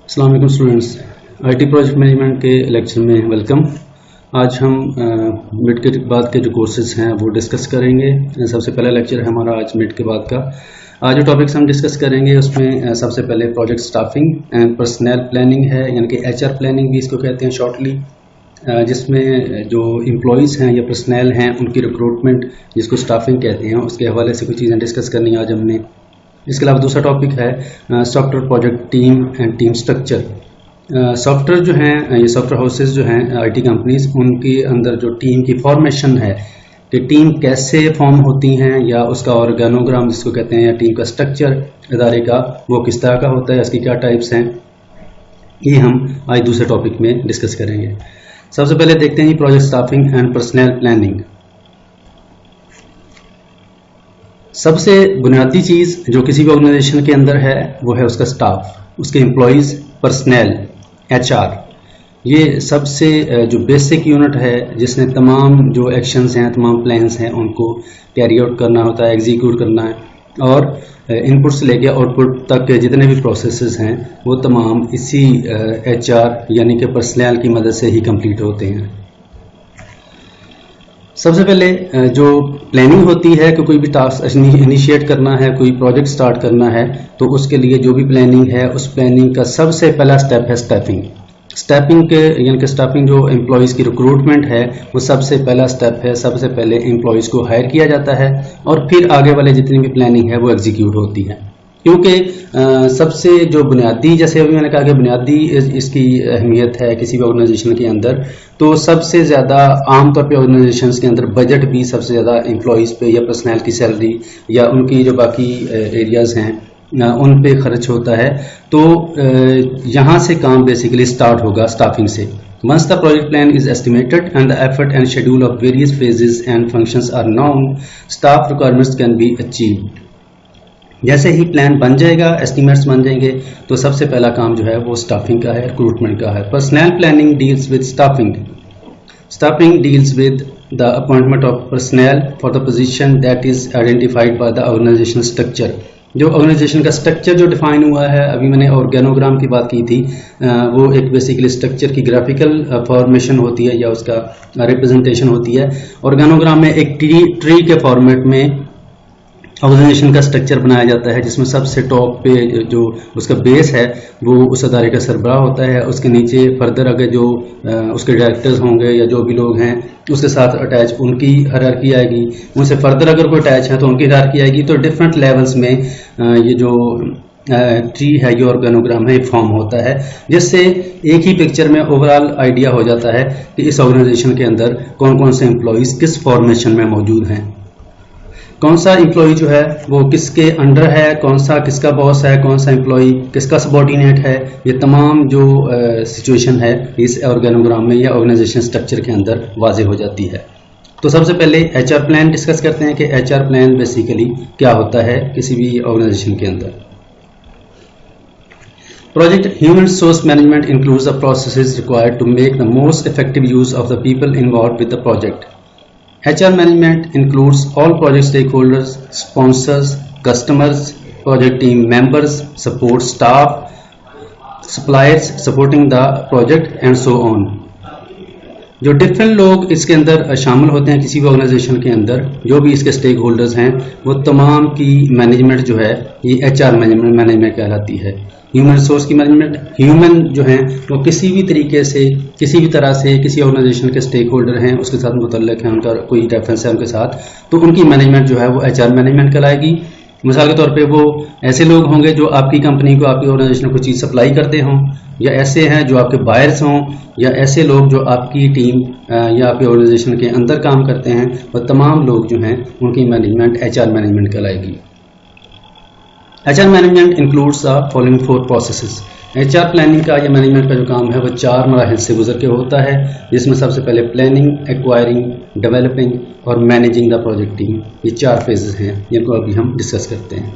अस्सलाम वालेकुम students, IT project management के लेक्चर में वेलकम। आज हम मिड के बाद के जो कोर्सेज हैं वो डिस्कस करेंगे। सबसे पहला लेक्चर है हमारा आज मिड के बाद का। आज जो टॉपिक्स हम डिस्कस करेंगे उसमें सबसे पहले project staffing and personal planning है, यानी कि एचआर प्लानिंग भी इसको कहते हैं शॉर्टली, जिसमें जो एम्प्लॉयज़ हैं या पर्सनल हैं उनकी रिक्रूटमेंट जिसको स्टाफिंग कहते हैं उसके हवाले से कुछ चीज़ें डिस्कस करनी आज हमने। इसके अलावा दूसरा टॉपिक है software project team and team structure. Software जो हैं, ये सॉफ्टवेयर हाउसेज जो हैं आईटी कंपनीज, उनके अंदर जो टीम की फॉर्मेशन है कि टीम कैसे फॉर्म होती हैं या उसका ऑर्गेनोग्राम जिसको कहते हैं या टीम का स्ट्रक्चर इदारे का वो किस तरह का होता है, इसकी क्या टाइप्स हैं, ये हम आज दूसरे टॉपिक में डिस्कस करेंगे। सबसे पहले देखते हैं project staffing and personal planning. सबसे बुनियादी चीज़ जो किसी भी ऑर्गेनाइजेशन के अंदर है वो है उसका स्टाफ, उसके एम्प्लॉयज़, पर्सनल, एचआर। ये सबसे जो बेसिक यूनिट है जिसने तमाम जो एक्शंस हैं, तमाम प्लान्स हैं उनको कैरी आउट करना होता है, एग्जीक्यूट करना है, और इनपुट से लेके आउटपुट तक के जितने भी प्रोसेसेस हैं वो तमाम इसी एचआर यानी कि पर्सनल की मदद से ही कंप्लीट होते हैं। सबसे पहले जो प्लानिंग होती है कि कोई भी टास्क इनिशिएट करना है, कोई प्रोजेक्ट स्टार्ट करना है, तो उसके लिए जो भी प्लानिंग है उस प्लानिंग का सबसे पहला स्टेप है स्टाफिंग। स्टाफिंग के यानी कि स्टाफिंग जो एम्प्लॉयज़ की रिक्रूटमेंट है वो सबसे पहला स्टेप है। सबसे पहले एम्प्लॉयज़ को हायर किया जाता है और फिर आगे वाले जितनी भी प्लानिंग है वो एग्जीक्यूट होती है, क्योंकि सबसे जो बुनियादी, जैसे अभी मैंने कहा कि बुनियादी इसकी अहमियत है किसी भी ऑर्गेनाइजेशन के अंदर, तो सबसे ज़्यादा आमतौर पे ऑर्गेनाइजेशंस के अंदर बजट भी सबसे ज़्यादा एम्प्लॉयज़ पे या पर्सनल की सैलरी या उनकी जो बाकी एरियाज़ हैं उन पे खर्च होता है। तो यहाँ से काम बेसिकली स्टार्ट होगा स्टाफिंग से। Once the project plan is estimated and the effort and schedule of various phases and functions are known, staff requirements can be achieved. जैसे ही प्लान बन जाएगा, एस्टिमेट्स बन जाएंगे, तो सबसे पहला काम जो है वो स्टाफिंग का है, रिक्रूटमेंट का है। Personnel planning deals with staffing. Staffing deals with the appointment of personnel for the position that is identified by the organisation structure. जो ऑर्गेनाइजेशन का स्ट्रक्चर जो डिफाइन हुआ है, अभी मैंने ऑर्गेनोग्राम की बात की थी, वो एक बेसिकली स्ट्रक्चर की ग्राफिकल फॉर्मेशन होती है या उसका रिप्रेजेंटेशन होती है। ऑर्गेनोग्राम में एक ट्री के फॉर्मेट में ऑर्गेनाइजेशन का स्ट्रक्चर बनाया जाता है, जिसमें सबसे टॉप पे जो उसका बेस है वो उस अदारे का सरबराह होता है। उसके नीचे फर्दर अगर जो उसके डायरेक्टर्स होंगे या जो भी लोग हैं उसके साथ अटैच उनकी हायरार्की आएगी। उनसे फर्दर अगर कोई अटैच है तो उनकी हायरार्की आएगी। तो डिफरेंट लेवल्स में ये जो ट्री है, ये ऑर्गेनोग्राम है, फॉर्म होता है, जिससे एक ही पिक्चर में ओवरऑल आइडिया हो जाता है कि इस ऑर्गेनाइजेशन के अंदर कौन कौन से एम्प्लॉयज़ किस फॉर्मेशन में मौजूद हैं, कौन सा एम्प्लॉय जो है वो किसके अंडर है, कौन सा किसका बॉस है, कौन सा एम्प्लॉय किसका सबऑर्डिनेट है। ये तमाम जो सिचुएशन है इस ऑर्गेनोग्राम में या ऑर्गेनाइजेशन स्ट्रक्चर के अंदर वाजे हो जाती है। तो सबसे पहले एचआर प्लान डिस्कस करते हैं कि एचआर प्लान बेसिकली क्या होता है किसी भी ऑर्गेनाइजेशन के अंदर। Project Human Resource Management includes the processes required to make the most effective use of the people involved with the project. HR management includes all project stakeholders, sponsors, customers, project team members, support staff, suppliers supporting the project and so on. जो different लोग इसके अंदर शामिल होते हैं किसी भी organisation के अंदर, जो भी इसके स्टेक होल्डर्स हैं, वो तमाम की मैनेजमेंट जो है ये एचआर मैनेजमेंट कहलाती है। ह्यूमन रिसोर्स की मैनेजमेंट, ह्यूमन जो हैं वो किसी भी तरीके से किसी भी तरह से किसी ऑर्गेनाइजेशन के स्टेक होल्डर हैं उसके साथ मुतल्लिक हैं, उनका कोई रेफरेंस है उनके साथ, तो उनकी मैनेजमेंट जो है वो एचआर मैनेजमेंट कहलाएगी। मिसाल के तौर पे वो ऐसे लोग होंगे जो आपकी कंपनी को, आपकी ऑर्गेनाइजेशन को चीज़ सप्लाई करते हों, या ऐसे हैं जो आपके बायर्स हों, या ऐसे लोग जो आपकी टीम या आपकी ऑर्गेनाइजेशन के अंदर काम करते हैं, वो तमाम लोग जो हैं उनकी मैनेजमेंट एचआर मैनेजमेंट कहलाएगी। HR management includes the following 4 processes. HR planning का या मैनेजमेंट का जो काम है वो 4 मराहिल से गुजर के होता है, जिसमें सबसे पहले प्लानिंग, एक्वायरिंग, डेवलपिंग और मैनेजिंग द प्रोजेक्ट टीम। ये 4 फेजेस हैं जिनको अभी हम डिस्कस करते हैं।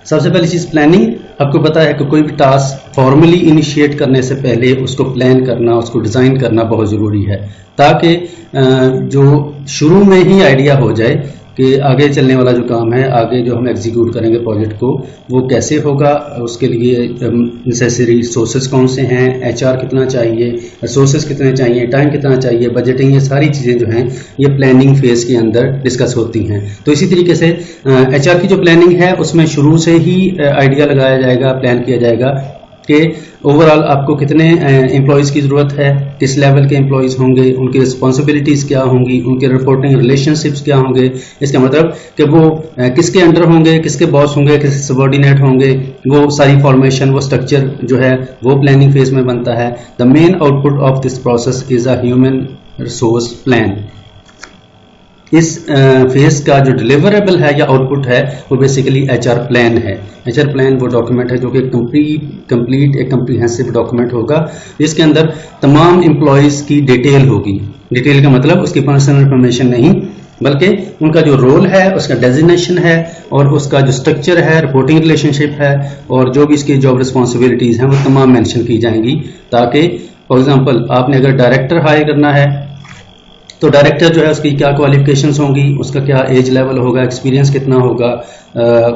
सबसे पहली चीज़ प्लानिंग। आपको पता है कि कोई भी टास्क फॉर्मली इनिशिएट करने से पहले उसको प्लान करना, उसको डिज़ाइन करना बहुत ज़रूरी है, ताकि जो शुरू में ही आइडिया हो जाए कि आगे चलने वाला जो काम है, आगे जो हम एग्जीक्यूट करेंगे प्रोजेक्ट को, वो कैसे होगा, उसके लिए नेसेसरी रिसोर्सेज कौन से हैं, एचआर कितना चाहिए, रिसोर्सेज कितने चाहिए, टाइम कितना चाहिए, बजटिंग, ये सारी चीज़ें जो हैं ये प्लानिंग फेज के अंदर डिस्कस होती हैं। तो इसी तरीके से एचआर की जो प्लानिंग है उसमें शुरू से ही आइडिया लगाया जाएगा, प्लान किया जाएगा कि ओवरऑल आपको कितने एम्प्लॉयज़ की ज़रूरत है, किस लेवल के एम्प्लॉयज़ होंगे, उनकी रिस्पॉन्सिबिलिटीज़ क्या होंगी, उनके रिपोर्टिंग रिलेशनशिप्स क्या होंगे। इसका मतलब कि वो किसके अंडर होंगे, किसके बॉस होंगे, किसके सबॉर्डिनेट होंगे, वो सारी फॉर्मेशन, वो स्ट्रक्चर जो है वो प्लानिंग फेज में बनता है। The main output of this process is a human resource plan. इस फेज का जो डिलीवरेबल है या आउटपुट है वो बेसिकली एचआर प्लान है। एचआर प्लान वो डॉक्यूमेंट है जो कि कंप्लीट एक कम्प्रीहेंसिव डॉक्यूमेंट होगा, जिसके अंदर तमाम एम्प्लॉयज़ की डिटेल होगी। डिटेल का मतलब उसकी पर्सनल इंफॉर्मेशन नहीं, बल्कि उनका जो रोल है, उसका डेजिग्नेशन है, और उसका जो स्ट्रक्चर है, रिपोर्टिंग रिलेशनशिप है, और जो भी इसकी जॉब रिस्पॉन्सिबिलिटीज़ हैं वो तमाम मेंशन की जाएंगी। ताकि फॉर एग्जांपल आपने अगर डायरेक्टर हायर करना है तो डायरेक्टर जो है उसकी क्या क्वालिफिकेशंस होंगी, उसका क्या एज लेवल होगा, एक्सपीरियंस कितना होगा,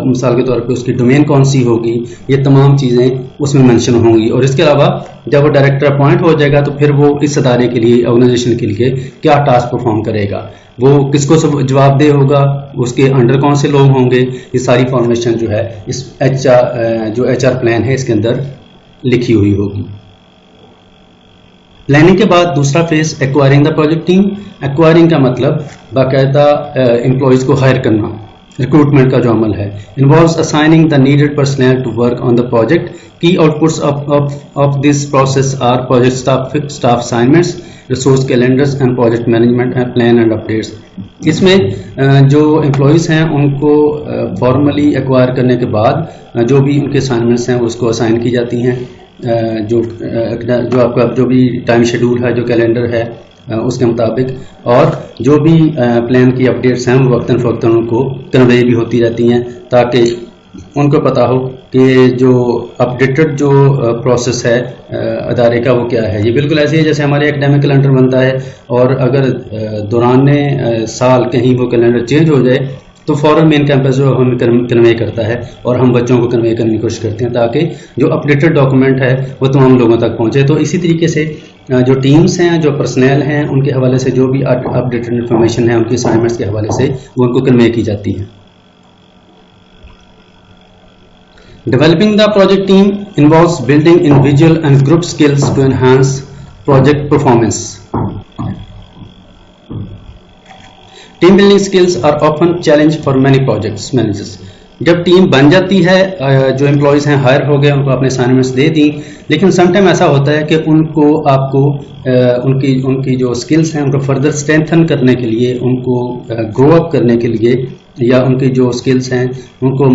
मिसाल के तौर पे उसकी डोमेन कौन सी होगी, ये तमाम चीज़ें उसमें मेंशन होंगी। और इसके अलावा जब वो डायरेक्टर अपॉइंट हो जाएगा तो फिर वो इस अदारे के लिए, ऑर्गेनाइजेशन के लिए क्या टास्क परफॉर्म करेगा, वो किसको जवाबदेह होगा, उसके अंडर कौन से लोग होंगे, ये सारी फॉर्मेशन जो है इस एचआर प्लान है इसके अंदर लिखी हुई होगी। प्लानिंग के बाद दूसरा phase acquiring the project team. Acquiring का मतलब बाकायदा एम्प्लॉयज को हायर करना, रिक्रूटमेंट का जो अमल है। Involves assigning the needed personnel to work on the project. Key outputs of this process are project staff assignments, resource calendars and project management and plan and updates. इसमें जो employees हैं उनको formally acquire करने के बाद जो भी उनके असाइनमेंट्स हैं उसको असाइन की जाती हैं। जो आपका जो भी टाइम शेड्यूल है, जो कैलेंडर है उसके मुताबिक, और जो भी प्लान की अपडेट्स हैं वो वक्तन फ़वक्तन उनको कन्वे भी होती रहती हैं, ताकि उनको पता हो कि जो अपडेटेड जो प्रोसेस है अदारे का वो क्या है। ये बिल्कुल ऐसे ही जैसे हमारे एकेडमिक कैलेंडर बनता है, और अगर दौरान साल कहीं वो कैलेंडर चेंज हो जाए तो फौरन मेन कैंपस जो हमें कन्वे करता है, और हम बच्चों को कन्वे करने की कोशिश करते हैं ताकि जो अपडेटेड डॉक्यूमेंट है वो तमाम लोगों तक पहुंचे। तो इसी तरीके से जो टीम्स हैं, जो पर्सनल हैं, उनके हवाले से जो भी अपडेटेड इन्फॉर्मेशन है उनके असाइनमेंट्स के हवाले से वो उनको कन्वे की जाती है। Developing the project team involves building individual and group skills to enhance project performance. Team building skills are often challenge for many projects managers. जब टीम बन जाती है, जो एम्प्लॉयज़ हैं हायर हो गए, उनको अपने असाइनमेंट्स दे दी, लेकिन समटाइम ऐसा होता है कि आपको उनकी जो स्किल्स हैं उनको फर्दर स्ट्रेंथन करने के लिए, उनको ग्रो अप करने के लिए, या उनकी जो स्किल्स हैं उनको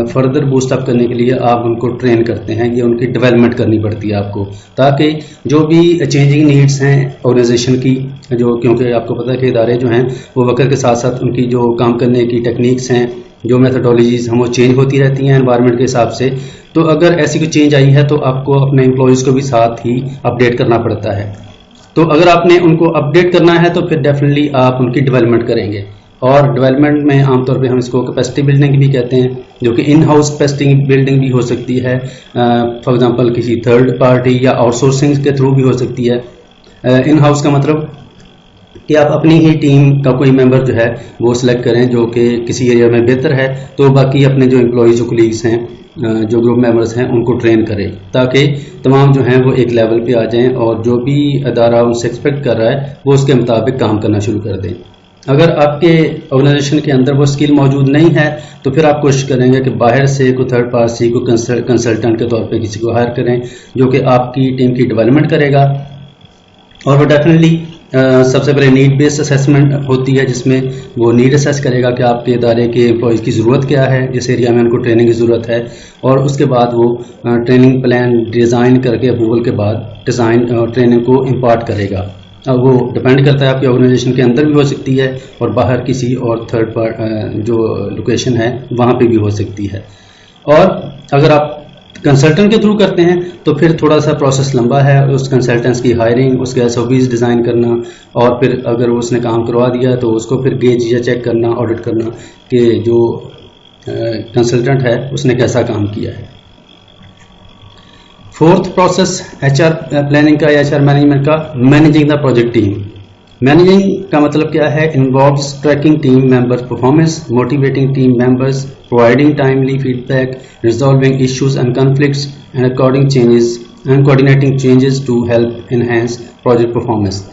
फर्दर बूस्ट अप करने के लिए आप उनको ट्रेन करते हैं, या उनकी डेवलपमेंट करनी पड़ती है आपको, ताकि जो भी चेंजिंग नीड्स हैं ऑर्गेनाइजेशन की, जो क्योंकि आपको पता है कि इदारे जो हैं वो वक्त के साथ साथ उनकी जो काम करने की टेक्निक्स हैं, जो मेथडोलॉजीज हैं वो चेंज होती रहती हैं एनवायरनमेंट के हिसाब से। तो अगर ऐसी कोई चेंज आई है तो आपको अपने एम्प्लॉयज़ को भी साथ ही अपडेट करना पड़ता है। तो अगर आपने उनको अपडेट करना है तो फिर डेफिनेटली आप उनकी डेवलपमेंट करेंगे, और डेवलपमेंट में आमतौर पे हम इसको कैपेसिटी बिल्डिंग भी कहते हैं, जो कि इन हाउस कैपेसिटी बिल्डिंग भी हो सकती है, फॉर एग्जांपल किसी थर्ड पार्टी या आउटसोर्सिंग के थ्रू भी हो सकती है। इन हाउस का मतलब कि आप अपनी ही टीम का कोई मेंबर जो है वो सिलेक्ट करें जो कि किसी एरिया में बेहतर है, तो बाकी अपने जो एम्प्लॉयज़, जो कलीग्स हैं, जो ग्रुप मेंबर्स हैं उनको ट्रेन करें, ताकि तमाम जो हैं वो एक लेवल पे आ जाएं, और जो भी अदारा उनसे एक्सपेक्ट कर रहा है वो उसके मुताबिक काम करना शुरू कर दें। अगर आपके ऑर्गेनाइजेशन के अंदर वो स्किल मौजूद नहीं है तो फिर आप कोशिश करेंगे कि बाहर से कोई थर्ड पार्टी को कंसल्टेंट के तौर पे किसी को हायर करें जो कि आपकी टीम की डेवलपमेंट करेगा। और वो डेफिनेटली सबसे पहले नीड बेस्ड असेसमेंट होती है, जिसमें वो नीड असेस करेगा कि आपके इदारे के एम्प्लॉयज़ की ज़रूरत क्या है, जिस एरिया में उनको ट्रेनिंग की ज़रूरत है, और उसके बाद वो ट्रेनिंग प्लान डिज़ाइन करके अप्रूवल के बाद डिज़ाइन ट्रेनिंग को इम्पार्ट करेगा। अब वो डिपेंड करता है आपकी ऑर्गेनाइजेशन के अंदर भी हो सकती है और बाहर किसी और थर्ड जो लोकेशन है वहाँ पे भी हो सकती है। और अगर आप कंसल्टेंट के थ्रू करते हैं तो फिर थोड़ा सा प्रोसेस लंबा है, उस कंसल्टेंट्स की हायरिंग, उसके एसओपीज डिज़ाइन करना, और फिर अगर उसने काम करवा दिया तो उसको फिर गेज या चेक करना, ऑडिट करना कि जो कंसल्टेंट है उसने कैसा काम किया है। फोर्थ प्रोसेस एचआर प्लानिंग का या एचआर मैनेजमेंट का, managing the project team. Managing का मतलब क्या है? Involves tracking team members performance, motivating team members, providing timely feedback, resolving issues and conflicts and according changes and coordinating changes to help enhance project performance.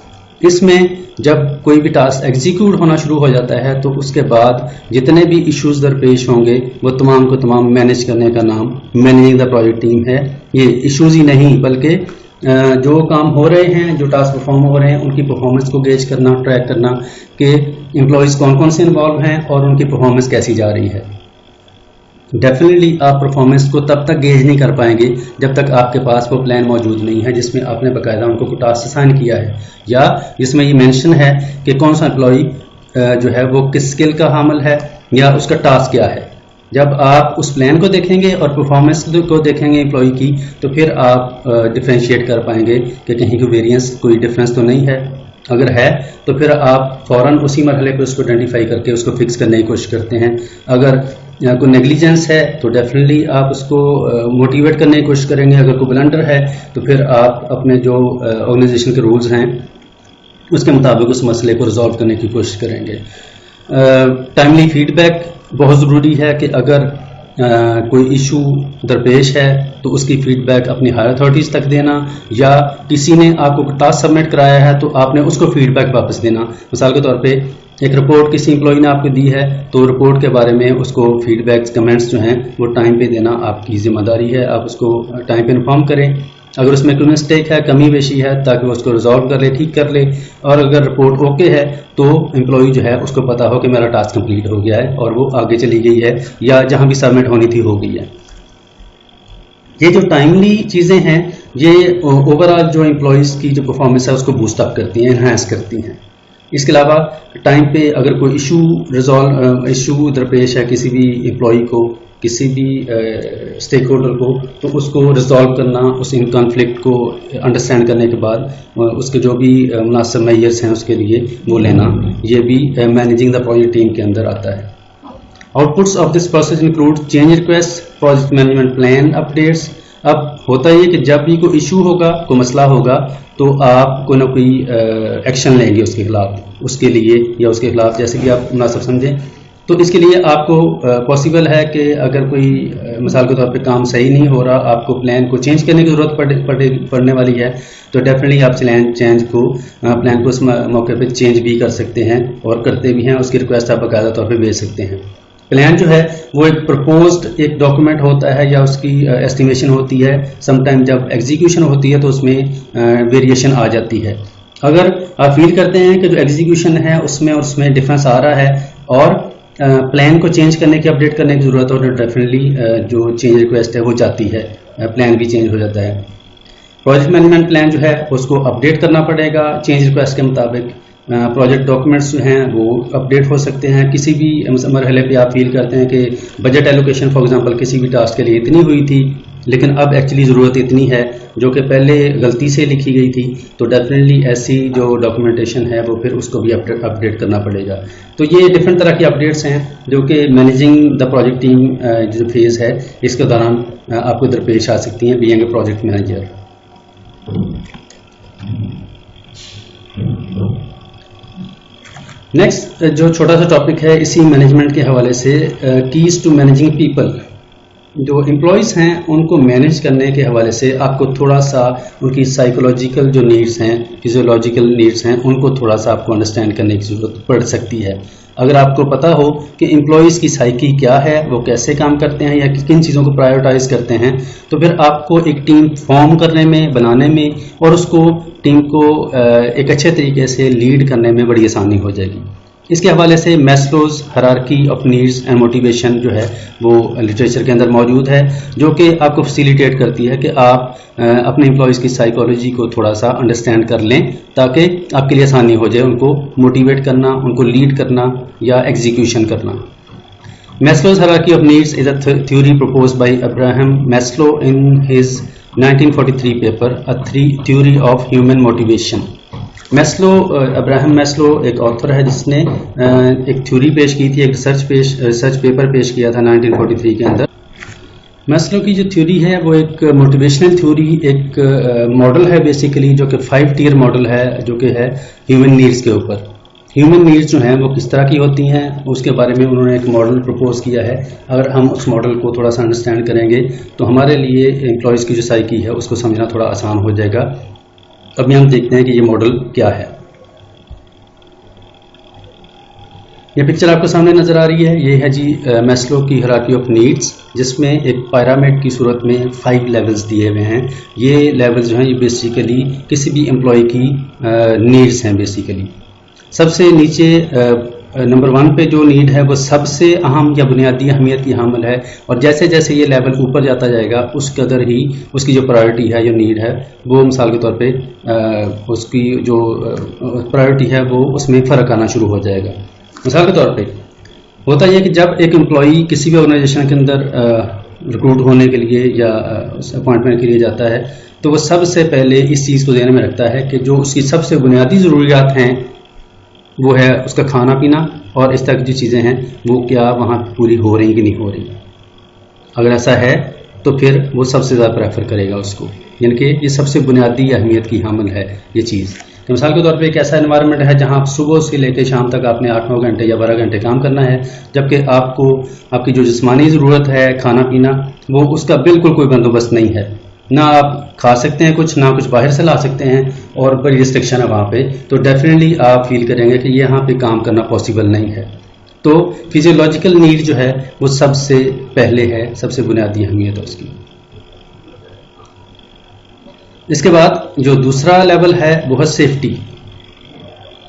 इसमें जब कोई भी task execute होना शुरू हो जाता है तो उसके बाद जितने भी इश्यूज दरपेश होंगे वो तमाम को तमाम मैनेज करने का नाम मैनेजिंग द प्रोजेक्ट टीम है। ये इश्यूज ही नहीं बल्कि जो काम हो रहे हैं, जो टास्क परफॉर्म हो रहे हैं, उनकी परफॉर्मेंस को गेज करना, ट्रैक करना कि एम्प्लॉयज़ कौन कौन से इन्वॉल्व हैं और उनकी परफॉर्मेंस कैसी जा रही है। डेफिनेटली आप परफॉर्मेंस को तब तक गेज नहीं कर पाएंगे जब तक आपके पास वो प्लान मौजूद नहीं है जिसमें आपने बाकायदा उनको कोई टास्क असाइन किया है, या जिसमें ये मेंशन है कि कौन सा एम्प्लॉय जो है वो किस स्किल का हामिल है या उसका टास्क क्या है। जब आप उस प्लान को देखेंगे और परफॉर्मेंस को देखेंगे एम्प्लॉय की, तो फिर आप डिफ्रेंशिएट कर पाएंगे कि कहीं कोई वेरिएंस, कोई डिफरेंस तो नहीं है। अगर है तो फिर आप फौरन उसी मरहले पर उसको आइडेंटिफाई करके उसको फिक्स करने की कोशिश करते हैं। अगर कोई नेग्लिजेंस है तो डेफिनेटली आप उसको मोटिवेट करने की कोशिश करेंगे। अगर कोई ब्लंडर है तो फिर आप अपने जो ऑर्गेनाइजेशन के रूल्स हैं उसके मुताबिक उस मसले को रिजॉल्व करने की कोशिश करेंगे। टाइमली फीडबैक बहुत ज़रूरी है कि अगर कोई इशू दरपेश है तो उसकी फीडबैक अपनी हायर अथॉरिटीज़ तक देना, या किसी ने आपको टास्क सबमिट कराया है तो आपने उसको फीडबैक वापस देना। मिसाल के तौर पे एक रिपोर्ट किसी एम्प्लॉय ने आपको दी है तो रिपोर्ट के बारे में उसको फीडबैक्स, कमेंट्स जो हैं वो टाइम पे देना आपकी जिम्मेदारी है। आप उसको टाइम पे इन्फॉर्म करें। अगर उसमें कोई मिस्टेक है, कमी बेशी है, ताकि वो उसको रिजॉल्व कर ले, ठीक कर ले। और अगर रिपोर्ट ओके है तो एम्प्लॉय जो है उसको पता हो कि मेरा टास्क कंप्लीट हो गया है और वो आगे चली गई है या जहां भी सबमिट होनी थी हो गई है। ये जो टाइमली चीज़ें हैं ये ओवरऑल जो एम्प्लॉयज़ की जो परफॉर्मेंस है उसको बूस्ट अप करती हैं, एनहांस करती हैं। इसके अलावा टाइम पे अगर कोई इशू दरपेश है किसी भी एम्प्लॉय को, किसी भी स्टेक होल्डर को, तो उसको रिजॉल्व करना, उस इन कॉन्फ्लिक्ट को अंडरस्टैंड करने के बाद उसके जो भी मुनासिब मेजर्स हैं उसके लिए वो लेना, ये भी मैनेजिंग द प्रोजेक्ट टीम के अंदर आता है। Outputs of this process include change request, project management plan updates. अब होता ही है कि जब भी कोई इशू होगा, कोई मसला होगा, तो आप कोई ना कोई एक्शन लेंगे उसके खिलाफ, उसके लिए या उसके खिलाफ, जैसे कि आप मुनासिब समझें। तो इसके लिए आपको पॉसिबल है कि अगर कोई मिसाल के तौर पे काम सही नहीं हो रहा, आपको प्लान को चेंज करने की ज़रूरत पड़ने वाली है, तो डेफिनेटली आप प्लान को उस मौके पे चेंज भी कर सकते हैं और करते भी हैं। उसकी रिक्वेस्ट आप बाकायदा तौर पे भेज सकते हैं। प्लान जो है वो एक प्रपोज्ड एक डॉक्यूमेंट होता है या उसकी एस्टिमेशन होती है। समटाइम जब एग्जीक्यूशन होती है तो उसमें वेरिएशन आ जाती है। अगर आप फील करते हैं कि जो एग्जीक्यूशन है उसमें डिफरेंस आ रहा है और प्लान को चेंज करने की, अपडेट करने की ज़रूरत हो, तो डेफिनेटली जो चेंज रिक्वेस्ट है वो जाती है, प्लान भी चेंज हो जाता है। प्रोजेक्ट मैनेजमेंट प्लान जो है उसको अपडेट करना पड़ेगा चेंज रिक्वेस्ट के मुताबिक। प्रोजेक्ट डॉक्यूमेंट्स जो हैं वो अपडेट हो सकते हैं। किसी भी मरहले पे आप फील करते हैं कि बजट एलोकेशन फॉर एग्जांपल किसी भी टास्क के लिए इतनी हुई थी, लेकिन अब एक्चुअली ज़रूरत इतनी है जो कि पहले गलती से लिखी गई थी, तो डेफिनेटली ऐसी जो डॉक्यूमेंटेशन है वो फिर उसको भी अपडेट करना पड़ेगा। तो ये डिफरेंट तरह की अपडेट्स हैं जो कि मैनेजिंग द प्रोजेक्ट टीम जो फेज़ है इसके दौरान आपको दरपेश आ सकती हैं being a project manager. Next जो छोटा सा टॉपिक है इसी मैनेजमेंट के हवाले से, कीज टू मैनेजिंग पीपल। जो एम्प्लॉयज़ हैं उनको मैनेज करने के हवाले से आपको थोड़ा सा उनकी साइकोलॉजिकल जो नीड्स हैं, फिजियोलॉजिकल नीड्स हैं, उनको थोड़ा सा आपको अंडरस्टैंड करने की ज़रूरत पड़ सकती है। अगर आपको पता हो कि एम्प्लॉयज़ की साइकी क्या है, वो कैसे काम करते हैं या किन चीज़ों को प्रायोरिटाइज करते हैं, तो फिर आपको एक टीम फॉर्म करने में, बनाने में और उसको टीम को एक अच्छे तरीके से लीड करने में बड़ी आसानी हो जाएगी। इसके हवाले से Maslow's hierarchy of needs and motivation जो है वो लिटरेचर के अंदर मौजूद है, जो कि आपको फैसिलिटेट करती है कि आप अपने एम्प्लॉयज़ की साइकोलॉजी को थोड़ा सा अंडरस्टैंड कर लें ताकि आपके लिए आसानी हो जाए उनको मोटिवेट करना, उनको लीड करना या एग्जीक्यूशन करना। Maslow's hierarchy of needs is a theory proposed by Abraham Maslow in his 1943 paper, A Theory of Human Motivation. Abraham Maslow एक ऑथर है जिसने एक थ्योरी पेश की थी, एक रिसर्च पेपर पेश किया था 1943 के अंदर। मैस्लो की जो थ्योरी है वो एक मोटिवेशनल थ्योरी, एक मॉडल है बेसिकली, जो कि 5 टियर मॉडल है, जो कि है ह्यूमन नीड्स के ऊपर। ह्यूमन नीड्स जो हैं वो किस तरह की होती हैं उसके बारे में उन्होंने एक मॉडल प्रपोज किया है। अगर हम उस मॉडल को थोड़ा सा अंडरस्टैंड करेंगे तो हमारे लिए एम्प्लॉयज़ की जो साइकी है उसको समझना थोड़ा आसान हो जाएगा। अभी हम देखते हैं कि ये मॉडल क्या है। ये पिक्चर आपको सामने नजर आ रही है, ये है जी मैस्लो की हायरार्की ऑफ नीड्स, जिसमें एक पिरामिड की सूरत में 5 लेवल्स दिए हुए हैं। ये लेवल्स जो हैं ये बेसिकली किसी भी एम्प्लॉय की नीड्स हैं। बेसिकली सबसे नीचे नंबर 1 पे जो नीड है वो सबसे अहम या बुनियादी अहमियत की हामिल है, और जैसे जैसे ये लेवल ऊपर जाता जाएगा उस कदर ही उसकी जो प्रायोरिटी है, जो नीड है, वो मिसाल के तौर पे उसकी जो प्रायोरिटी है वो उसमें फ़र्क आना शुरू हो जाएगा। मिसाल के तौर पे होता यह कि जब एक एम्प्लॉई किसी भी ऑर्गेनाइजेशन के अंदर रिक्रूट होने के लिए या अपॉइंटमेंट के लिए जाता है तो वो सबसे पहले इस चीज़ को ध्यान में रखता है कि जो उसकी सबसे बुनियादी ज़रूरियात हैं वो है उसका खाना पीना, और इस तरह की जो चीज़ें हैं वो क्या वहाँ पूरी हो रही कि नहीं हो रही। अगर ऐसा है तो फिर वो सबसे ज़्यादा प्रेफर करेगा उसको, यानी कि ये सबसे बुनियादी अहमियत की हामिल है ये चीज़। तो मिसाल के तौर पे एक ऐसा एनवायरनमेंट है जहाँ आप सुबह से लेकर शाम तक आपने 8-9 घंटे या 12 घंटे काम करना है, जबकि आपको आपकी जो जिस्मानी ज़रूरत है खाना पीना वो उसका बिल्कुल कोई बंदोबस्त नहीं है। ना आप खा सकते हैं कुछ, ना कुछ बाहर से ला सकते हैं, और बड़ी रिस्ट्रिक्शन है वहाँ पे। तो डेफिनेटली आप फील करेंगे कि ये यहाँ पे काम करना पॉसिबल नहीं है। तो फिजियोलॉजिकल नीड जो है वो सबसे पहले है, सबसे बुनियादी अहमियत है उसकी। इसके बाद जो दूसरा लेवल है वो है सेफ्टी।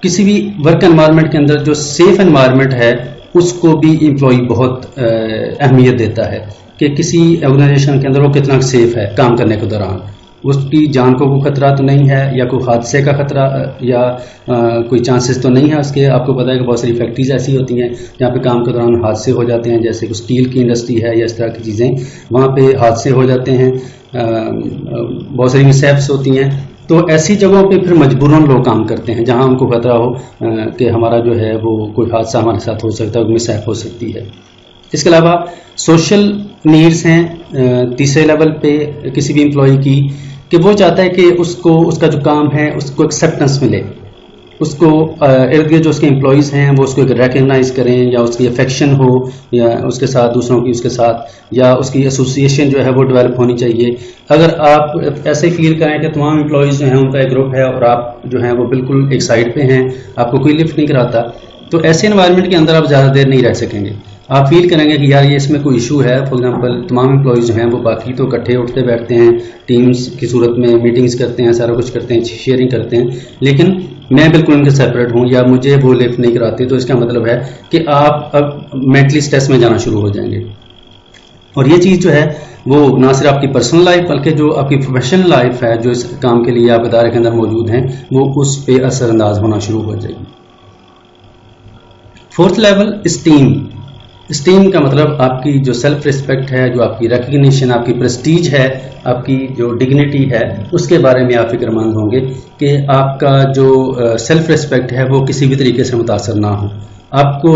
किसी भी वर्क एनवायरनमेंट के अंदर जो सेफ एनवायरनमेंट है उसको भी एम्प्लॉय बहुत अहमियत देता है कि किसी ऑर्गेनाइजेशन के अंदर वो कितना सेफ है काम करने के दौरान, उसकी जान को कोई खतरा तो नहीं है, या कोई हादसे का खतरा या कोई चांसेस तो नहीं है उसके। आपको पता है कि बहुत सारी फैक्ट्रीज ऐसी होती हैं जहाँ पे काम के दौरान हादसे हो जाते हैं, जैसे कि स्टील की इंडस्ट्री है या इस तरह की चीज़ें, वहाँ पे हादसे हो जाते हैं, बहुत सारी मिसहैप्स होती हैं। तो ऐसी जगहों पे फिर मजबूरन लोग काम करते हैं जहाँ उनको खतरा हो कि हमारा जो है वो कोई हादसा हमारे साथ हो सकता है, मिसहैप हो सकती है। इसके अलावा सोशल नीड्स हैं तीसरे लेवल पे किसी भी एम्प्लॉय की, कि वो चाहता है कि उसको उसका जो काम है उसको एक्सेप्टेंस मिले, उसको इर्द गिर्द जो उसके एम्प्लॉयज़ हैं वो उसको रिकग्नाइज करें, या उसकी अफेक्शन हो या उसके साथ दूसरों की उसके साथ, या उसकी एसोसिएशन जो है वो डेवलप होनी चाहिए। अगर आप ऐसे फील करें कि तमाम एम्प्लॉयज़ जो हैं उनका एक ग्रुप है और आप जो हैं वो बिल्कुल एक साइड पे हैं, आपको कोई लिफ्ट नहीं कराता, तो ऐसे एनवायरनमेंट के अंदर आप ज़्यादा देर नहीं रह सकेंगे। आप फील करेंगे कि यार ये इसमें कोई इशू है। फॉर एग्जांपल तमाम एम्प्लॉयज़ जो हैं वो बाकी तो इकट्ठे उठते बैठते हैं, टीम्स की सूरत में मीटिंग्स करते हैं, सारा कुछ करते हैं, शेयरिंग करते हैं, लेकिन मैं बिल्कुल उनके सेपरेट हूँ या मुझे वो लिफ्ट नहीं कराते, तो इसका मतलब है कि आप अब मेंटली स्ट्रेस में जाना शुरू हो जाएंगे। और ये चीज़ जो है वो ना सिर्फ आपकी पर्सनल लाइफ बल्कि जो आपकी प्रोफेशनल लाइफ है जो इस काम के लिए आप इदारे के अंदर मौजूद हैं वो उस पर असरअंदाज होना शुरू हो जाएगी। 4th level steam. स्टीम का मतलब आपकी जो सेल्फ रिस्पेक्ट है, जो आपकी रिकग्निशन, आपकी प्रेस्टीज है, आपकी जो डिग्निटी है, उसके बारे में आप फिक्रमंद होंगे कि आपका जो सेल्फ रिस्पेक्ट है वो किसी भी तरीके से मुतासर ना हो। आपको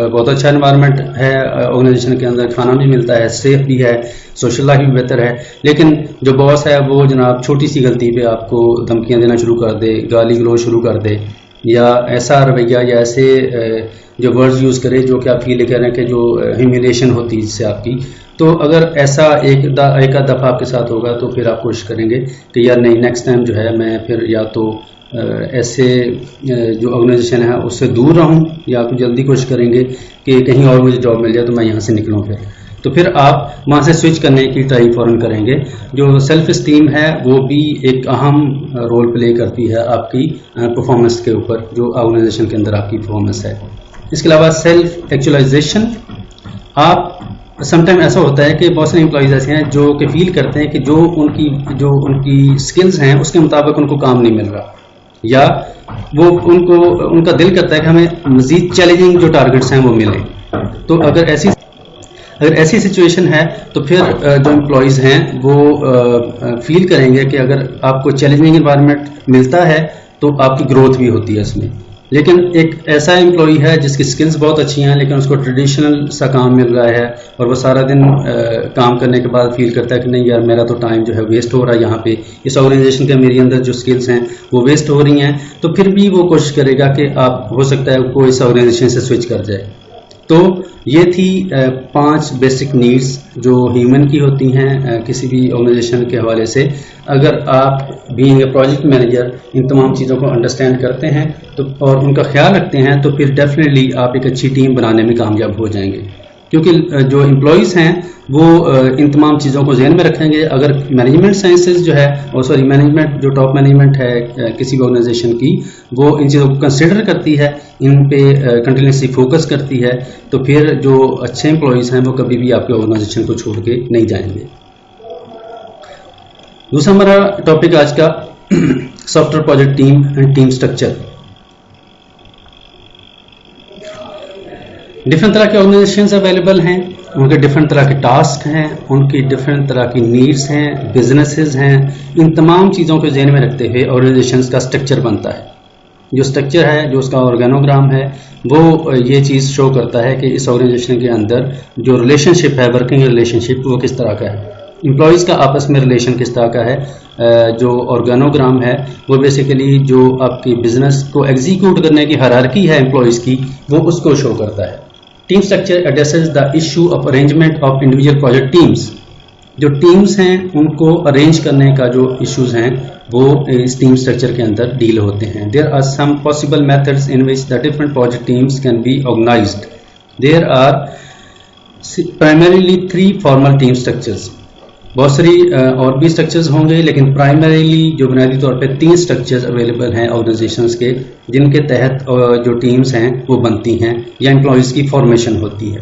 बहुत अच्छा एनवायरनमेंट है ऑर्गेनाइजेशन के अंदर, खाना भी मिलता है, सेफ भी है, सोशल लाइफ भी बेहतर है, लेकिन जो बॉस है वो जनाब छोटी सी गलती पे आपको धमकियां देना शुरू कर दे, गाली गलौज शुरू कर दे, या ऐसा रवैया या ऐसे जो वर्ड्स यूज़ करे जो कि आप फील करें कि जो ह्यूमिलेशन होती है जिससे आपकी, तो अगर ऐसा एक आध दफ़ा आपके साथ होगा तो फिर आप कोशिश करेंगे कि यार नहीं, नेक्स्ट टाइम जो है मैं फिर या तो ऐसे जो ऑर्गेनाइजेशन है उससे दूर रहूं, या फिर जल्दी कोशिश करेंगे कि कहीं और मुझे जॉब मिल जाए तो मैं यहाँ से निकलूँ। फिर आप वहाँ से स्विच करने की ट्राई फ़ौरन करेंगे। जो सेल्फ स्टीम है वो भी एक अहम रोल प्ले करती है आपकी परफॉर्मेंस के ऊपर, जो ऑर्गेनाइजेशन के अंदर आपकी परफॉर्मेंस है। इसके अलावा सेल्फ एक्चुअलाइजेशन। आप समटाइम ऐसा होता है कि बहुत सारे एम्प्लॉयज़ ऐसे हैं जो कि फील करते हैं कि जो उनकी स्किल्स हैं उसके मुताबिक उनको काम नहीं मिल रहा, या वो उनका दिल करता है कि हमें मज़ीद चैलेंजिंग जो टारगेट्स हैं वो मिलें। तो अगर ऐसी अगर ऐसी सिचुएशन है तो फिर जो एम्प्लॉयज़ हैं वो फील करेंगे कि अगर आपको चैलेंजिंग एनवायरनमेंट मिलता है तो आपकी ग्रोथ भी होती है इसमें। लेकिन एक ऐसा एम्प्लॉई है जिसकी स्किल्स बहुत अच्छी हैं लेकिन उसको ट्रेडिशनल सा काम मिल रहा है और वो सारा दिन काम करने के बाद फील करता है कि नहीं यार मेरा तो टाइम जो है वेस्ट हो रहा है, यहाँ पे इस ऑर्गेनाइजेशन के मेरे अंदर जो स्किल्स हैं वो वेस्ट हो रही हैं, तो फिर भी वो कोशिश करेगा कि आप हो सकता है वो इस ऑर्गेनाइजेशन से स्विच कर जाए। तो ये थी 5 बेसिक नीड्स जो ह्यूमन की होती हैं किसी भी ऑर्गेनाइजेशन के हवाले से। अगर आप बीइंग ए प्रोजेक्ट मैनेजर इन तमाम चीज़ों को अंडरस्टैंड करते हैं तो और उनका ख्याल रखते हैं तो फिर डेफिनेटली आप एक अच्छी टीम बनाने में कामयाब हो जाएंगे, क्योंकि जो एम्प्लॉयज़ हैं वो इन तमाम चीज़ों को ज़हन में रखेंगे। अगर मैनेजमेंट साइंसेज जो है और सॉरी मैनेजमेंट जो टॉप मैनेजमेंट है किसी भी ऑर्गेनाइजेशन की वो इन चीज़ों को कंसिडर करती है, इन पे कंटिन्यूसली फोकस करती है, तो फिर जो अच्छे एम्प्लॉयज़ हैं वो कभी भी आपके ऑर्गेनाइजेशन को छोड़ के नहीं जाएंगे। दूसरा हमारा टॉपिक आज का software project team and team structure. Different तरह के ऑर्गेनाइजेशंस अवेलेबल हैं, उनके डिफरेंट तरह के टास्क हैं, उनकी डिफरेंट तरह की नीड्स हैं, बिजनेसेस हैं। इन तमाम चीज़ों को ध्यान में रखते हुए ऑर्गेनाइजेशंस का स्ट्रक्चर बनता है। जो स्ट्रक्चर है, जो उसका ऑर्गेनोग्राम है, वो ये चीज़ शो करता है कि इस ऑर्गेनाइजेशन के अंदर जो रिलेशनशिप है, वर्किंग रिलेशनशिप, वो किस तरह का है, एम्प्लॉयज़ का आपस में रिलेशन किस तरह का है। जो ऑर्गेनोग्राम है वो बेसिकली जो आपकी बिजनेस को एग्जीक्यूट करने की हायरार्की है एम्प्लॉयज़ की, वो उसको शो करता है। Team structure addresses the issue of arrangement of individual project teams. जो टीम्स हैं उनको अरेंज करने का जो इश्यूज हैं वो इस टीम स्ट्रक्चर के अंदर डील होते हैं। There are some possible methods in which the different project teams can be organised. There are primarily 3 formal team structures. बहुत सारी और भी स्ट्रक्चर्स होंगे लेकिन प्राइमरीली जो बुनियादी तौर पे 3 स्ट्रक्चर्स अवेलेबल हैं ऑर्गेनाइजेशंस के, जिनके तहत जो टीम्स हैं वो बनती हैं या एम्प्लॉयज़ की फॉर्मेशन होती है।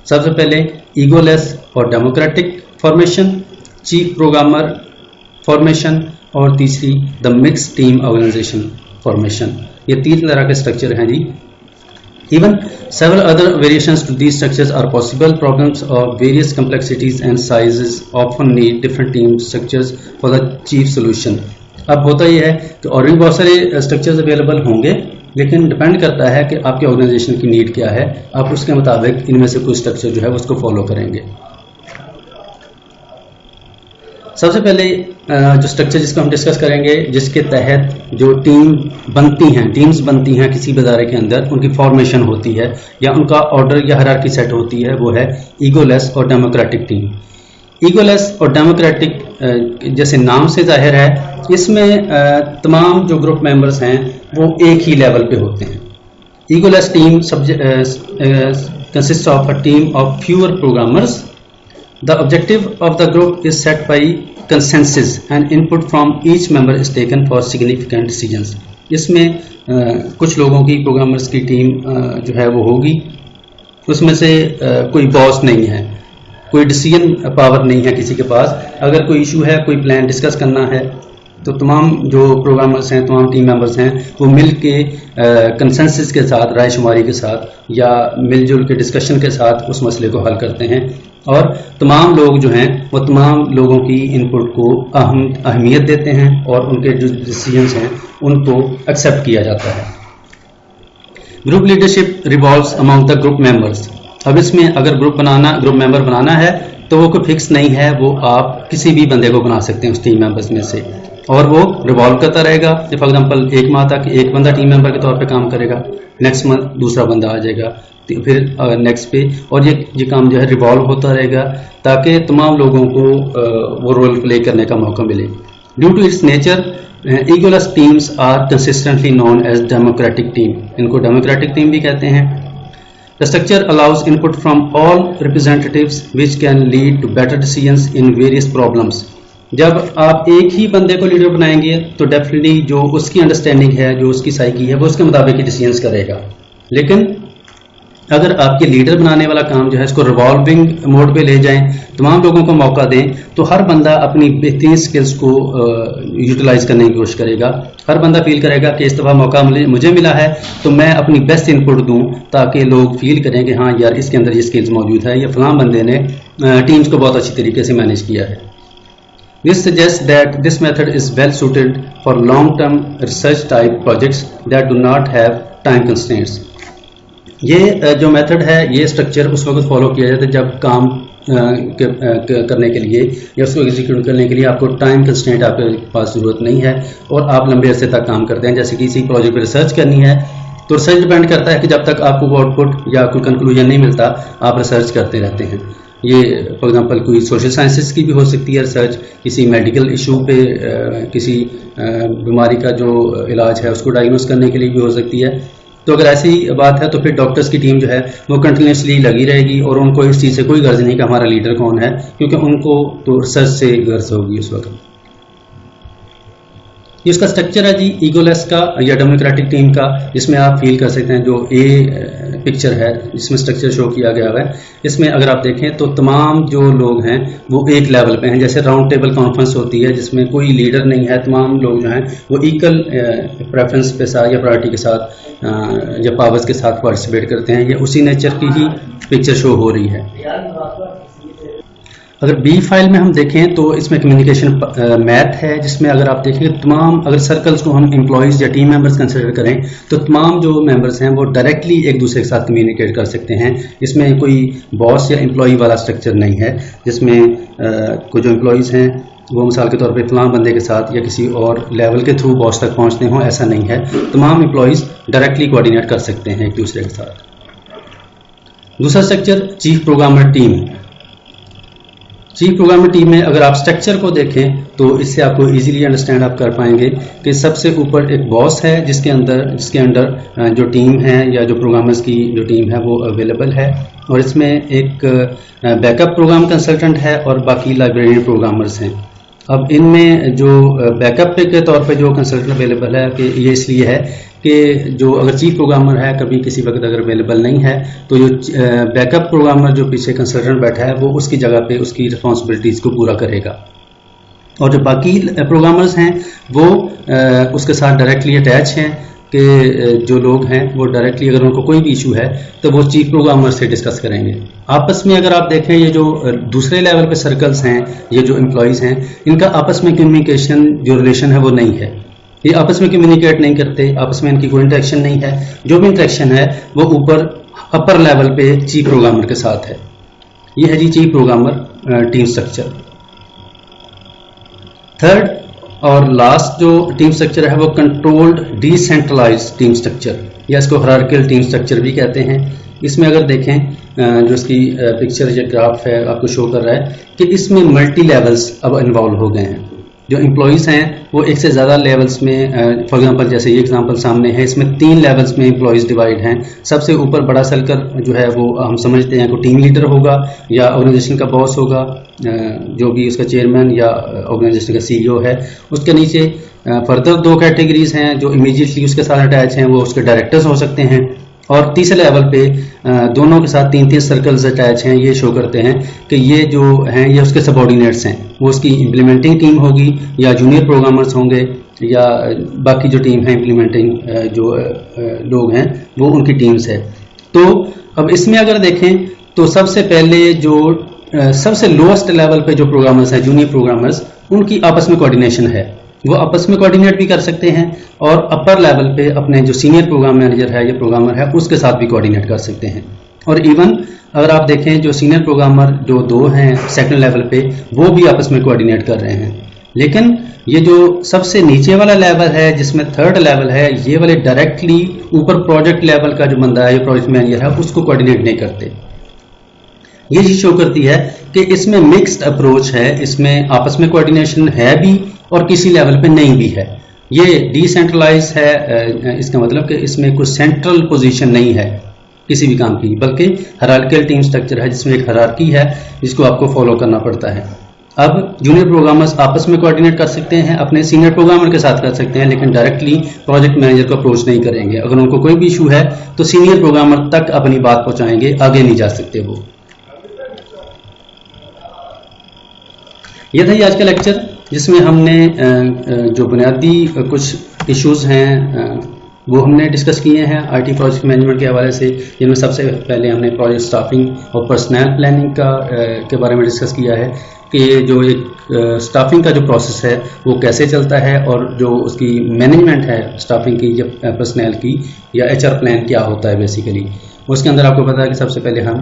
सबसे पहले ईगोलेस और democratic formation, chief programmer formation और तीसरी the mix team organisation formation. ये 3 तरह के स्ट्रक्चर हैं जी। Even several other variations to these structures are possible. Problems of various complexities and sizes often need different team structures for the chief solution. अब होता यह है कि और भी बहुत सारे स्ट्रक्चर्स अवेलेबल होंगे लेकिन डिपेंड करता है कि आपके ऑर्गेनाइजेशन की नीड क्या है, आप उसके मुताबिक इनमें से कोई स्ट्रक्चर जो है उसको फॉलो करेंगे। सबसे पहले जो स्ट्रक्चर जिसको हम डिस्कस करेंगे, जिसके तहत जो टीम्स बनती हैं किसी इदारे के अंदर, उनकी फॉर्मेशन होती है या उनका ऑर्डर या हायरार्की सेट होती है, वो है ईगोलेस और डेमोक्रेटिक टीम। ईगोलेस और डेमोक्रेटिक जैसे नाम से जाहिर है, इसमें तमाम जो ग्रुप मेंबर्स हैं वो एक ही लेवल पे होते हैं। Egoless team consist of a team of fewer programmers. The objective of the group is set by consensus and input from each member is taken for significant decisions. इसमें कुछ लोगों की प्रोग्रामर्स की टीम जो है वो होगी, उसमें से कोई बॉस नहीं है, कोई डिसीजन पावर नहीं है किसी के पास। अगर कोई इशू है, कोई प्लान डिस्कस करना है, तो तमाम जो प्रोग्रामर्स हैं, तमाम टीम मेंबर्स हैं, वो मिल के कंसेंसस के साथ, रायशुमारी के साथ या मिलजुल के डिस्कशन के साथ उस मसले को हल करते हैं और तमाम लोग जो हैं वो तमाम लोगों की इनपुट को अहमियत देते हैं और उनके जो डिसीजंस हैं उनको एक्सेप्ट किया जाता है। Group leadership revolves among the group members. अब इसमें अगर ग्रुप मेंबर बनाना है तो वो कोई फिक्स नहीं है, वो आप किसी भी बंदे को बना सकते हैं उस टीम मेंबर्स में से, और वो रिवॉल्व करता रहेगा। फॉर एग्जांपल 1 माह तक एक बंदा टीम मेंबर के तौर पे काम करेगा, नेक्स्ट मंथ दूसरा बंदा आ जाएगा, फिर नेक्स्ट पे, और ये काम जो है रिवॉल्व होता रहेगा ताकि तमाम लोगों को वो रोल प्ले करने का मौका मिले। Due to its nature egoless teams are consistently known as democratic team. इनको डेमोक्रेटिक टीम भी कहते हैं। The structure allows input from all representatives which can lead to better decisions in various problems. जब आप एक ही बंदे को लीडर बनाएंगे तो डेफिनेटली जो उसकी अंडरस्टैंडिंग है, जो उसकी साइकी है, वो उसके मुताबिक ही डिसीजंस करेगा। लेकिन अगर आपके लीडर बनाने वाला काम जो है इसको रिवॉल्विंग मोड पे ले जाएं, तमाम लोगों को मौका दें, तो हर बंदा अपनी बेहतरीन स्किल्स को यूटिलाइज करने की कोशिश करेगा। हर बंदा फील करेगा कि इस दफ़ा मौका मुझे मिला है तो मैं अपनी बेस्ट इनपुट दूं, ताकि लोग फील करें कि हाँ यार इसके अंदर ये स्किल्स मौजूद है, या फलां बंदे ने टीम्स को बहुत अच्छी तरीके से मैनेज किया है। This suggests that this method is well suited for long-term research type projects that do not have time constraints. ये जो मेथड है, ये स्ट्रक्चर उस वक्त फॉलो किया जाता है जब काम करने के लिए या उसको एग्जीक्यूट करने के लिए आपको टाइम कंस्ट्रेंट आपके पास ज़रूरत नहीं है और आप लंबे अरसे तक काम करते हैं। जैसे किसी प्रोजेक्ट पर रिसर्च करनी है तो रिसर्च डिपेंड करता है कि जब तक आपको कोई आउटपुट या कोई कंक्लूजन नहीं मिलता आप रिसर्च करते रहते हैं। ये फॉर एग्जांपल कोई सोशल साइंसेस की भी हो सकती है रिसर्च, किसी मेडिकल इशू पे किसी बीमारी का जो इलाज है उसको डायग्नोस करने के लिए भी हो सकती है। तो अगर ऐसी बात है तो फिर डॉक्टर्स की टीम जो है वो कंटिन्यूसली लगी रहेगी और उनको इस चीज़ से कोई गर्ज नहीं कि हमारा लीडर कौन है, क्योंकि उनको तो रिसर्च से गर्ज होगी उस वक्त। ये उसका स्ट्रक्चर है जी ईगोलेस का या डेमोक्रेटिक टीम का, जिसमें आप फील कर सकते हैं जो ए पिक्चर है जिसमें स्ट्रक्चर शो किया गया है। इसमें अगर आप देखें तो तमाम जो लोग हैं वो एक लेवल पे हैं, जैसे राउंड टेबल कॉन्फ्रेंस होती है जिसमें कोई लीडर नहीं है, तमाम लोग जो हैं वो इक्वल प्रेफरेंस के साथ या प्रायोरिटी के साथ या पावर्स के साथ पार्टिसिपेट करते हैं। ये उसी नेचर की ही पिक्चर शो हो रही है। अगर बी फाइल में हम देखें तो इसमें कम्युनिकेशन मैथ है, जिसमें अगर आप देखें तमाम अगर सर्कल्स को हम एम्प्लॉयज़ या टीम मेंबर्स कंसिडर करें तो तमाम जो मेंबर्स हैं वो डायरेक्टली एक दूसरे के साथ कम्युनिकेट कर सकते हैं। इसमें कोई बॉस या एम्प्लॉय वाला स्ट्रक्चर नहीं है, जिसमें कोई जो एम्प्लॉयज़ हैं वो मिसाल के तौर पे फलां बंदे के साथ या किसी और लेवल के थ्रू बॉस तक पहुंचते हों, ऐसा नहीं है। तमाम एम्प्लॉयज़ डायरेक्टली कोऑर्डिनेट कर सकते हैं एक दूसरे के साथ। दूसरा structure chief programmer team. Chief programmer team में अगर आप स्ट्रक्चर को देखें तो इससे आपको इजीली अंडरस्टैंड आप कर पाएंगे कि सबसे ऊपर एक बॉस है जिसके अंदर जो टीम है या जो प्रोग्रामर्स की जो टीम है वो अवेलेबल है, और इसमें एक बैकअप प्रोग्राम कंसल्टेंट है और बाकी लाइब्रेरी प्रोग्रामर्स हैं। अब इनमें जो बैकअप के तौर पे जो कंसल्टेंट अवेलेबल है कि ये इसलिए है कि जो अगर चीफ प्रोग्रामर है कभी किसी वक्त अगर अवेलेबल नहीं है तो जो बैकअप प्रोग्रामर जो पीछे कंसल्टेंट बैठा है वो उसकी जगह पे उसकी रिस्पॉन्सिबिलिटीज़ को पूरा करेगा, और जो बाकी प्रोग्रामर्स हैं वो उसके साथ डायरेक्टली अटैच हैं कि जो लोग हैं वो डायरेक्टली अगर उनको कोई भी इशू है तो वो चीफ प्रोग्रामर से डिस्कस करेंगे। आपस में अगर आप देखें ये जो दूसरे लेवल पे सर्कल्स हैं, ये जो एम्प्लॉयज़ हैं, इनका आपस में कम्युनिकेशन जो रिलेशन है वो नहीं है, ये आपस में कम्युनिकेट नहीं करते, आपस में इनकी कोई इंटरेक्शन नहीं है। जो भी इंटरेक्शन है वो ऊपर अपर लेवल पे चीफ प्रोग्रामर के साथ है। ये है जी chief programmer team structure. Third और लास्ट जो टीम स्ट्रक्चर है वो कंट्रोल्ड डिसेंट्रलाइज्ड टीम स्ट्रक्चर या इसको हायरार्किकल टीम स्ट्रक्चर भी कहते हैं। इसमें अगर देखें जो इसकी पिक्चर या ग्राफ है आपको शो कर रहा है कि इसमें मल्टी लेवल्स अब इन्वॉल्व हो गए हैं। जो एम्प्लॉयज़ हैं वो एक से ज़्यादा लेवल्स में, फॉर एग्जांपल जैसे ये एग्जांपल सामने है, इसमें 3 लेवल्स में एम्प्लॉयज़ डिवाइड हैं। सबसे ऊपर बड़ा सर्कल जो है वो हम समझते हैं को टीम लीडर होगा या ऑर्गेनाइजेशन का बॉस होगा, जो भी उसका चेयरमैन या ऑर्गेनाइजेशन का CEO है। उसके नीचे फर्दर 2 कैटेगरीज हैं जो इमीडिएटली उसके साथ अटैच हैं, वो उसके डायरेक्टर्स हो सकते हैं, और तीसरे लेवल पे दोनों के साथ 3-3 सर्कल्स अटैच हैं। ये शो करते हैं कि ये जो हैं ये उसके सबऑर्डिनेट्स हैं, वो उसकी इम्प्लीमेंटिंग टीम होगी या जूनियर प्रोग्रामर्स होंगे या बाकी जो टीम है इम्प्लीमेंटिंग जो लोग हैं वो उनकी टीम्स है। तो अब इसमें अगर देखें तो सबसे पहले जो सबसे लोएस्ट लेवल पे जो प्रोग्रामर्स हैं, जूनियर प्रोग्रामर्स, उनकी आपस में कोऑर्डिनेशन है, वो आपस में कोऑर्डिनेट भी कर सकते हैं, और अपर लेवल पे अपने जो सीनियर प्रोग्राम मैनेजर है या प्रोग्रामर है उसके साथ भी कोऑर्डिनेट कर सकते हैं। और इवन अगर आप देखें जो सीनियर प्रोग्रामर जो 2 हैं सेकंड लेवल पे वो भी आपस में कोऑर्डिनेट कर रहे हैं। लेकिन ये जो सबसे नीचे वाला लेवल है जिसमें थर्ड लेवल है, ये वाले डायरेक्टली ऊपर प्रोजेक्ट लेवल का जो बंदा है, प्रोजेक्ट मैनेजर है, उसको कोऑर्डिनेट नहीं करते। ये चीज शो करती है कि इसमें मिक्स्ड अप्रोच है, इसमें आपस में कोऑर्डिनेशन है भी और किसी लेवल पे नहीं भी है। ये डिसेंट्रलाइज है, इसका मतलब कि इसमें कोई सेंट्रल पोजीशन नहीं है किसी भी काम की, बल्कि हायरार्किकल टीम स्ट्रक्चर है जिसमें एक हायरार्की है जिसको आपको फॉलो करना पड़ता है। अब जूनियर प्रोग्रामर्स आपस में कोऑर्डिनेट कर सकते हैं, अपने सीनियर प्रोग्रामर के साथ कर सकते हैं, लेकिन डायरेक्टली प्रोजेक्ट मैनेजर को अप्रोच नहीं करेंगे। अगर उनको कोई भी इशू है तो सीनियर प्रोग्रामर तक अपनी बात पहुंचाएंगे, आगे नहीं जा सकते वो। यह था ये आज का लेक्चर, जिसमें हमने जो बुनियादी कुछ इश्यूज हैं वो हमने डिस्कस किए हैं आईटी प्रोजेक्ट मैनेजमेंट के हवाले से। जिनमें सबसे पहले हमने प्रोजेक्ट स्टाफिंग और पर्सनल प्लानिंग के बारे में डिस्कस किया है कि जो एक स्टाफिंग का जो प्रोसेस है वो कैसे चलता है, और जो उसकी मैनेजमेंट है स्टाफिंग की या पर्सनल की या एचआर प्लान क्या होता है बेसिकली। उसके अंदर आपको पता है कि सबसे पहले हम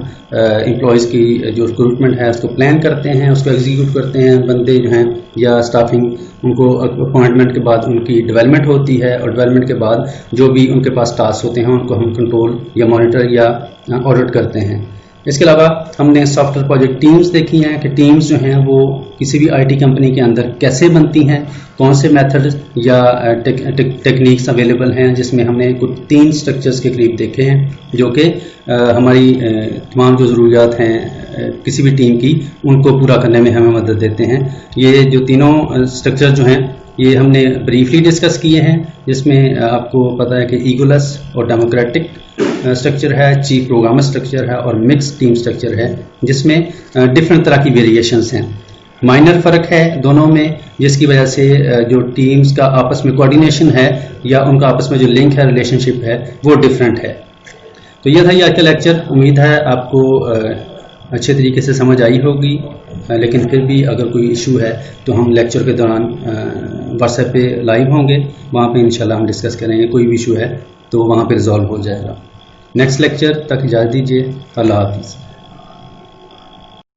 एम्प्लॉयज़ की जो रिक्रूटमेंट है उसको प्लान करते हैं, उसको एग्जीक्यूट करते हैं, बंदे जो हैं या स्टाफिंग उनको अपॉइंटमेंट के बाद उनकी डेवलपमेंट होती है, और डेवलपमेंट के बाद जो भी उनके पास टास्क होते हैं उनको हम कंट्रोल या मॉनिटर या ऑडिट करते हैं। इसके अलावा हमने सॉफ्टवेयर प्रोजेक्ट टीम्स देखी हैं कि टीम्स जो हैं वो किसी भी आईटी कंपनी के अंदर कैसे बनती हैं, कौन से मेथड या टेक्निक्स अवेलेबल हैं, जिसमें हमने कुछ 3 स्ट्रक्चर्स के करीब देखे हैं जो कि हमारी तमाम जो ज़रूरियात हैं किसी भी टीम की उनको पूरा करने में हमें मदद देते हैं। ये जो तीनों स्ट्रक्चर जो हैं ये हमने ब्रीफली डिस्कस किए हैं, जिसमें आपको पता है कि ईगोलेस और डेमोक्रेटिक स्ट्रक्चर है, चीफ प्रोग्रामर स्ट्रक्चर है और मिक्स टीम स्ट्रक्चर है, जिसमें डिफरेंट तरह की वेरिएशंस हैं। माइनर फ़र्क है दोनों में, जिसकी वजह से जो टीम्स का आपस में कोऑर्डिनेशन है या उनका आपस में जो लिंक है, रिलेशनशिप है, वो डिफरेंट है। तो यह था ये आज का लेक्चर। उम्मीद है आपको अच्छे तरीके से समझ आई होगी, लेकिन फिर भी अगर कोई इशू है तो हम लेक्चर के दौरान व्हाट्सएप पे लाइव होंगे, वहाँ पे इंशाल्लाह हम डिस्कस करेंगे। कोई भी इशू है तो वहाँ पे रिजॉल्व हो जाएगा। नेक्स्ट लेक्चर तक इजाज़त दीजिए। अल्लाह हाफिज़।